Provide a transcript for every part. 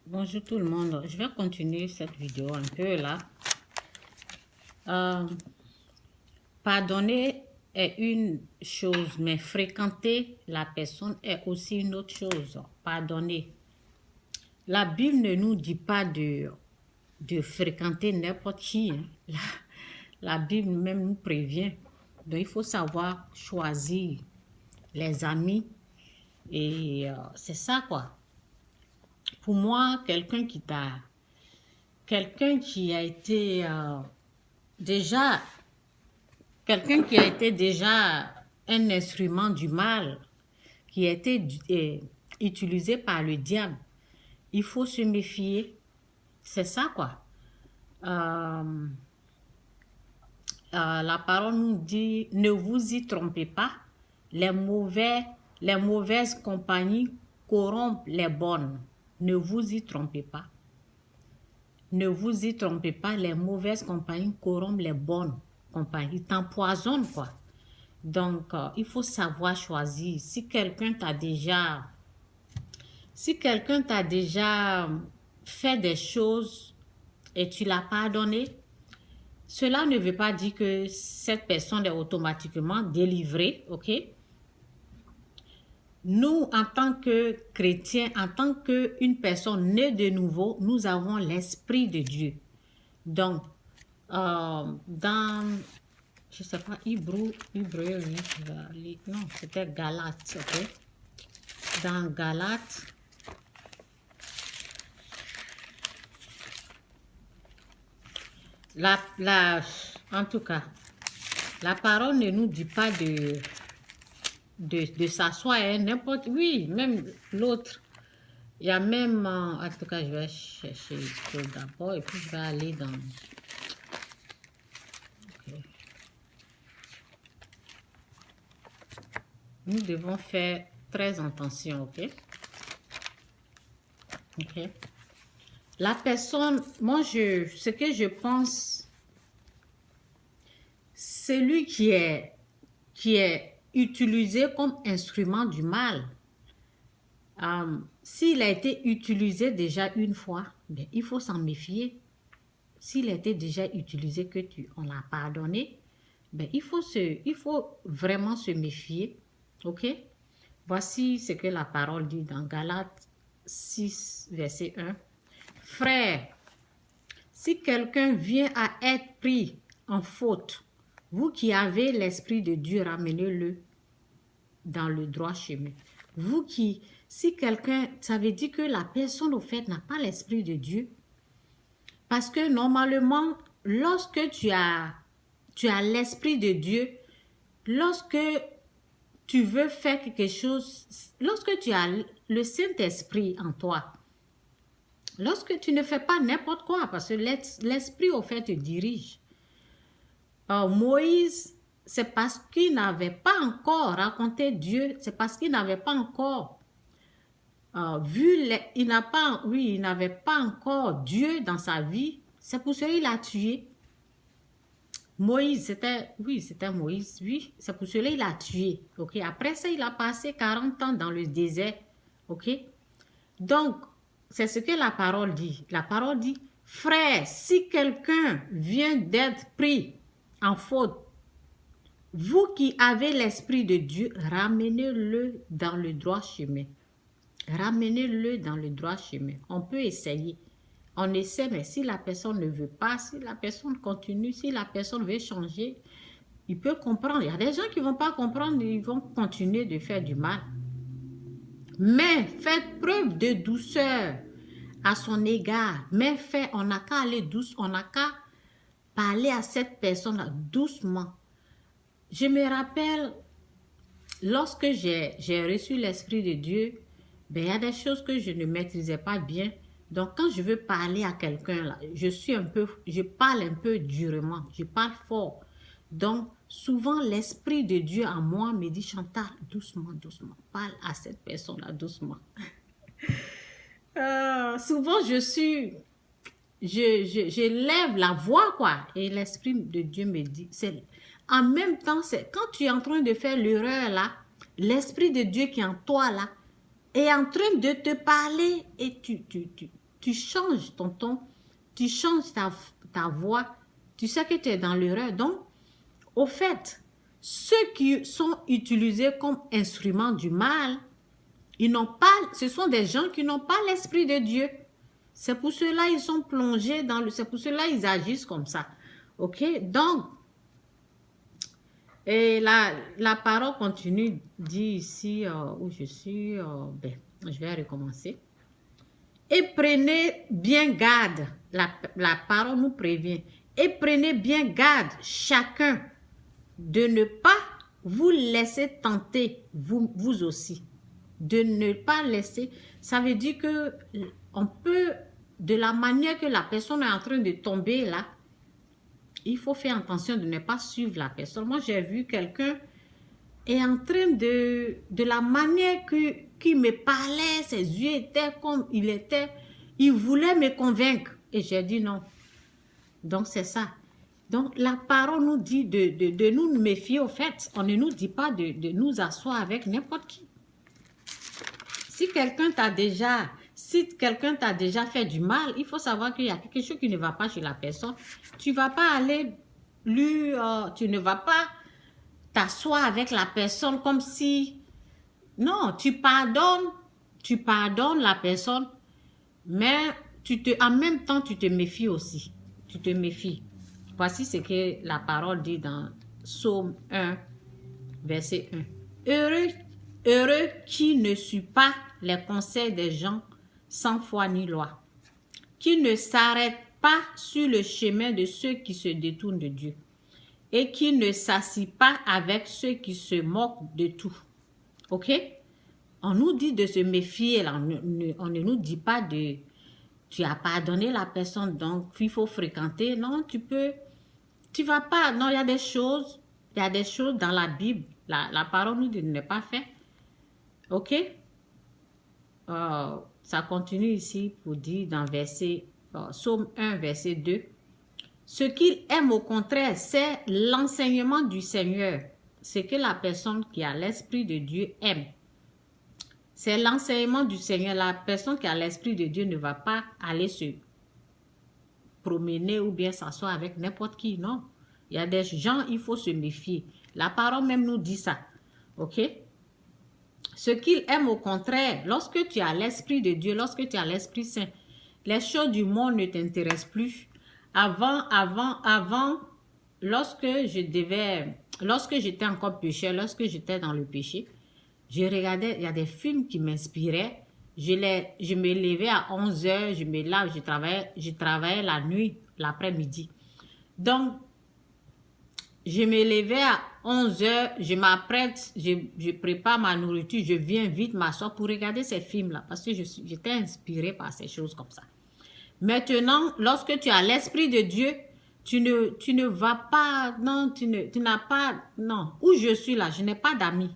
Bonjour tout le monde, je vais continuer cette vidéo un peu là. Euh, Pardonner est une chose, mais fréquenter la personne est aussi une autre chose. Pardonner. La Bible ne nous dit pas de fréquenter n'importe qui, hein. La Bible même nous prévient. Donc il faut savoir choisir les amis. Et c'est ça quoi. Pour moi, quelqu'un qui a été déjà, quelqu'un qui a été déjà un instrument du mal, qui a été utilisé par le diable, il faut se méfier. C'est ça quoi. Euh, la parole nous dit, ne vous y trompez pas, les mauvaises compagnies corrompent les bonnes. Ne vous y trompez pas. Ne vous y trompez pas, les mauvaises compagnies corrompent les bonnes compagnies. Ils t'empoisonnent, quoi. Donc, il faut savoir choisir. Si quelqu'un t'a déjà fait des choses et tu l'as pardonné, cela ne veut pas dire que cette personne est automatiquement délivrée, ok? Nous, en tant que chrétiens, en tant qu'une personne née de nouveau, nous avons l'Esprit de Dieu. Donc, dans, je ne sais pas, Hébreu, oui, non, c'était Galates, ok? Dans Galates, en tout cas, la parole ne nous dit pas de s'asseoir, hein, n'importe, oui, même l'autre. Il y a même, en tout cas, je vais chercher d'abord et puis je vais aller dans... Okay. Nous devons faire très attention, ok? Ok. La personne, ce que je pense, celui qui est utilisé comme instrument du mal, s'il a été utilisé déjà une fois, ben, il faut s'en méfier. S'il a été déjà utilisé, on l'a pardonné, ben, il faut vraiment se méfier. Ok? Voici ce que la parole dit dans Galates 6, verset 1. Frère, si quelqu'un vient à être pris en faute, vous qui avez l'Esprit de Dieu, ramenez-le dans le droit chemin. Si quelqu'un, ça veut dire que la personne au fait n'a pas l'Esprit de Dieu. Parce que normalement, lorsque tu as l'Esprit de Dieu, lorsque tu veux faire quelque chose, lorsque tu as le Saint-Esprit en toi, lorsque tu ne fais pas n'importe quoi, parce que l'Esprit au fait te dirige. Moïse, c'est parce qu'il n'avait pas encore raconté Dieu, c'est parce qu'il n'avait pas encore il n'avait pas encore Dieu dans sa vie, c'est pour ça qu'il a tué. Moïse, c'était Moïse, oui, c'est pour cela qu'il a tué, ok. Après ça, il a passé 40 ans dans le désert, ok. Donc, c'est ce que la parole dit. La parole dit, frère, si quelqu'un vient d'être pris en faute, vous qui avez l'Esprit de Dieu, ramenez-le dans le droit chemin. Ramenez-le dans le droit chemin. On peut essayer. On essaie, mais si la personne ne veut pas, si la personne continue, si la personne veut changer, il peut comprendre. Il y a des gens qui ne vont pas comprendre, ils vont continuer de faire du mal. Mais faites preuve de douceur à son égard. Mais on n'a qu'à aller doucement, on n'a qu'à parler à cette personne doucement. Je me rappelle, lorsque j'ai reçu l'Esprit de Dieu, ben, il y a des choses que je ne maîtrisais pas bien. Donc, quand je veux parler à quelqu'un, je parle un peu durement, je parle fort. Donc, souvent, l'Esprit de Dieu en moi me dit, Chantal, doucement, doucement, parle à cette personne-là doucement. Souvent, je lève la voix, quoi, et l'Esprit de Dieu me dit, en même temps, quand tu es en train de faire l'erreur, là, l'Esprit de Dieu qui est en toi, là, est en train de te parler et tu changes ton ton, tu changes ta voix, tu sais que tu es dans l'erreur. Donc, au fait, ceux qui sont utilisés comme instruments du mal, ce sont des gens qui n'ont pas l'Esprit de Dieu. C'est pour cela ils sont plongés c'est pour cela ils agissent comme ça. Ok? Donc, et la parole continue, dit ici où je suis, je vais recommencer. Et prenez bien garde, la parole nous prévient, et prenez bien garde chacun de ne pas vous laisser tenter, vous aussi. De ne pas laisser, ça veut dire que on peut, de la manière que la personne est en train de tomber là, il faut faire attention de ne pas suivre la personne. Moi, j'ai vu quelqu'un est en train de la manière qu'il me parlait, ses yeux étaient comme il voulait me convaincre. Et j'ai dit non. Donc, c'est ça. Donc, la parole nous dit de nous méfier au fait. On ne nous dit pas de nous asseoir avec n'importe qui. Si quelqu'un t'a déjà fait du mal, il faut savoir qu'il y a quelque chose qui ne va pas chez la personne. Tu ne vas pas aller tu ne vas pas t'asseoir avec la personne comme si... Non, tu pardonnes la personne, mais en même temps, tu te méfies aussi. Tu te méfies. Voici ce que la parole dit dans Psaume 1, verset 1. Heureux qui ne suit pas les conseils des gens sans foi ni loi, qui ne s'arrête pas sur le chemin de ceux qui se détournent de Dieu et qui ne s'assit pas avec ceux qui se moquent de tout. Ok? On nous dit de se méfier, là. On ne nous dit pas tu as pardonné la personne, donc il faut fréquenter. Non, tu vas pas. Non, il y a des choses dans la Bible, la parole nous dit de ne pas faire. Ok? Ça continue ici pour dire dans Psaume 1, verset 2. Ce qu'il aime au contraire, c'est l'enseignement du Seigneur. Ce que la personne qui a l'Esprit de Dieu aime. C'est l'enseignement du Seigneur. La personne qui a l'Esprit de Dieu ne va pas aller se promener ou bien s'asseoir avec n'importe qui, non. Il y a des gens, il faut se méfier. La parole même nous dit ça. Ok? Ce qu'il aime au contraire, lorsque tu as l'Esprit de Dieu, lorsque tu as l'Esprit Saint, les choses du monde ne t'intéressent plus. Avant, lorsque j'étais encore pécheur, lorsque j'étais dans le péché, je regardais, il y a des films qui m'inspiraient. Je me levais à 11h, je me lave, je travaillais la nuit, l'après-midi. Donc, je me levais à 11h, je m'apprête, je prépare ma nourriture, je viens vite m'asseoir pour regarder ces films-là parce que j'étais inspirée par ces choses comme ça. Maintenant, lorsque tu as l'Esprit de Dieu, tu ne vas pas, non, tu n'as pas, non, où je suis là, je n'ai pas d'amis.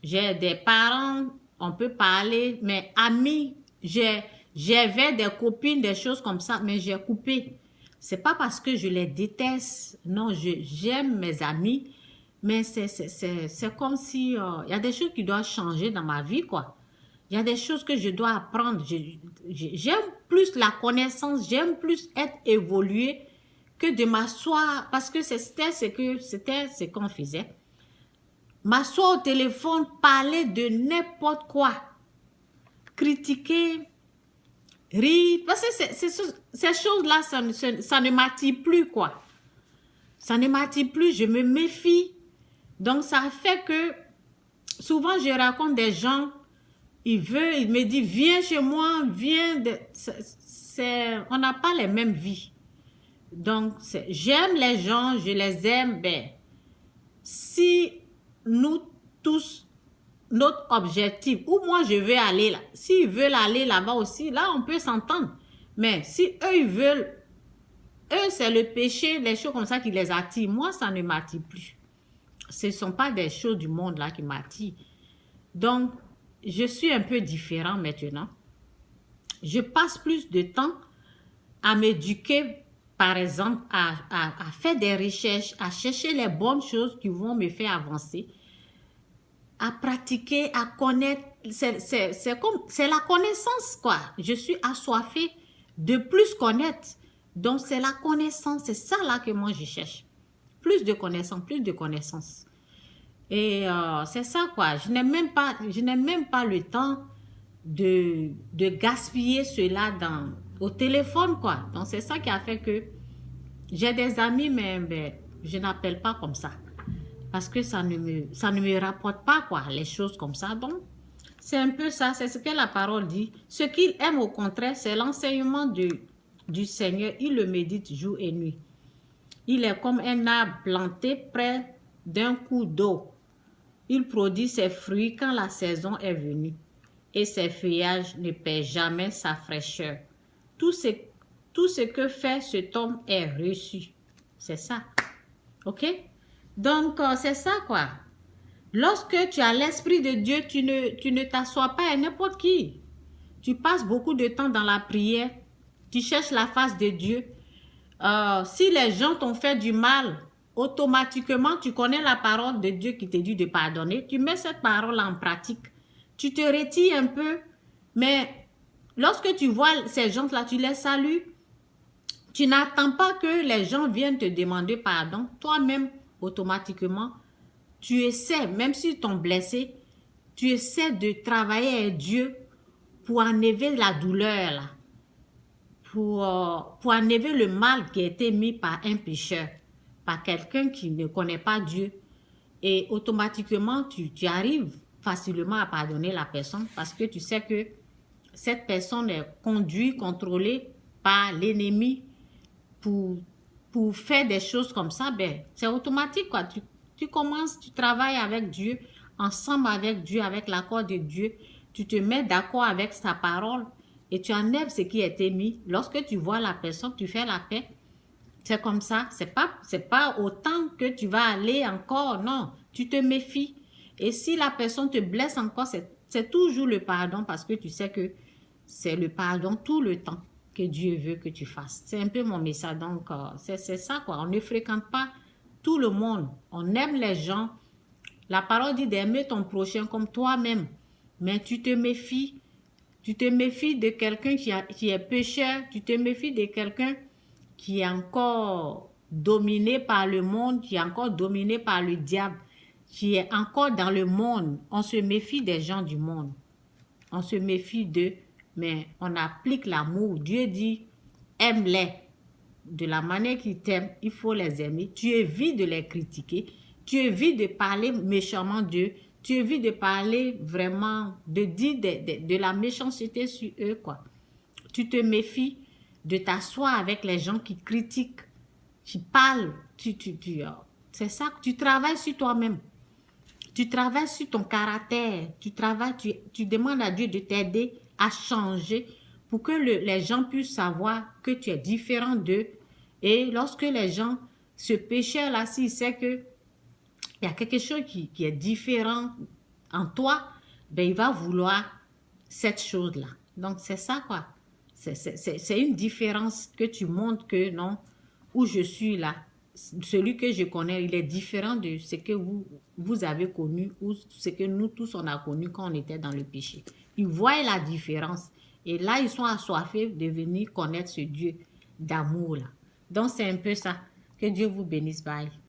J'ai des parents, on peut parler, mais amis, j'avais des copines, des choses comme ça, mais j'ai coupé. C'est pas parce que je les déteste, non, j'aime mes amis, mais c'est comme si, il y a des choses qui doivent changer dans ma vie, quoi. Il y a des choses que je dois apprendre. J'aime plus la connaissance, j'aime plus être évolué que de m'asseoir, parce que c'était ce qu'on faisait. M'asseoir au téléphone, parler de n'importe quoi, critiquer, rire, parce que ces choses-là, ça ne m'attire plus, quoi. Ça ne m'attire plus, je me méfie. Donc, ça fait que, souvent, je raconte des gens, il me dit, viens chez moi, viens. On n'a pas les mêmes vies. Donc, j'aime les gens, je les aime. Ben, si nous tous, notre objectif, où moi je veux aller là, s'ils veulent aller là-bas aussi, là, on peut s'entendre. Mais si eux, ils veulent, eux, c'est le péché, les choses comme ça qui les attirent. Moi, ça ne m'attire plus. Ce ne sont pas des choses du monde là qui m'attirent. Donc, je suis un peu différent maintenant. Je passe plus de temps à m'éduquer, par exemple, à faire des recherches, à chercher les bonnes choses qui vont me faire avancer, à pratiquer, à connaître c'est la connaissance, quoi. Je suis assoiffée de plus connaître. Donc, c'est la connaissance. C'est ça, là, que moi, je cherche. Plus de connaissances, plus de connaissances. Et c'est ça, quoi. Je n'ai même pas le temps de gaspiller cela au téléphone, quoi. Donc, c'est ça qui a fait que j'ai des amis, mais je n'appelle pas comme ça. Parce que ça ne me rapporte pas, quoi, les choses comme ça. Donc, c'est un peu ça, c'est ce que la parole dit. Ce qu'il aime, au contraire, c'est l'enseignement du Seigneur. Il le médite jour et nuit. Il est comme un arbre planté près d'un cours d'eau. Il produit ses fruits quand la saison est venue. Et ses feuillages ne perdent jamais sa fraîcheur. Tout ce que fait cet homme est reçu. C'est ça. OK? Donc, c'est ça, quoi. Lorsque tu as l'Esprit de Dieu, tu ne t'assois pas à n'importe qui. Tu passes beaucoup de temps dans la prière. Tu cherches la face de Dieu. Si les gens t'ont fait du mal, automatiquement, tu connais la parole de Dieu qui te dit de pardonner. Tu mets cette parole en pratique. Tu te retires un peu. Mais lorsque tu vois ces gens-là, tu les salues. Tu n'attends pas que les gens viennent te demander pardon. Toi-même, automatiquement, tu essaies, même s'ils t'ont blessé, tu essaies de travailler avec Dieu pour enlever la douleur, là. Pour enlever le mal qui a été mis par un pécheur, par quelqu'un qui ne connaît pas Dieu. Et automatiquement, tu arrives facilement à pardonner la personne parce que tu sais que cette personne est conduite, contrôlée par l'ennemi pour faire des choses comme ça. Ben, c'est automatique, quoi. Tu commences, tu travailles avec Dieu, ensemble avec Dieu, avec l'accord de Dieu. Tu te mets d'accord avec sa parole et tu enlèves ce qui a été mis. Lorsque tu vois la personne, tu fais la paix. C'est comme ça. C'est pas autant que tu vas aller encore. Non, tu te méfies. Et si la personne te blesse encore, c'est toujours le pardon parce que tu sais que c'est le pardon tout le temps que Dieu veut que tu fasses. C'est un peu mon message. Donc, c'est ça, quoi. On ne fréquente pas tout le monde. On aime les gens. La parole dit d'aimer ton prochain comme toi-même. Mais tu te méfies. Tu te méfies de quelqu'un qui est pécheur. Tu te méfies de quelqu'un qui est encore dominé par le monde, qui est encore dominé par le diable, qui est encore dans le monde. On se méfie des gens du monde. On se méfie d'eux, mais on applique l'amour. Dieu dit, aime-les. De la manière qu'ils t'aiment, il faut les aimer. Tu évites de les critiquer. Tu évites de parler méchamment d'eux. Tu évites de parler vraiment, de dire de la méchanceté sur eux, quoi. Tu te méfies de t'asseoir avec les gens qui critiquent, qui parlent. C'est ça, tu travailles sur toi-même. Tu travailles sur ton caractère. Tu demandes à Dieu de t'aider à changer pour que les gens puissent savoir que tu es différent d'eux. Et lorsque les gens, ce pécheur-là, s'il sait qu'il y a quelque chose qui est différent en toi, ben il va vouloir cette chose-là. Donc, c'est ça, quoi. C'est une différence que tu montres que non, où je suis là, celui que je connais, il est différent de ce que vous avez connu ou ce que nous tous on a connu quand on était dans le péché. Ils voient la différence et là, ils sont assoiffés de venir connaître ce Dieu d'amour là. Donc, c'est un peu ça. Que Dieu vous bénisse. Bye.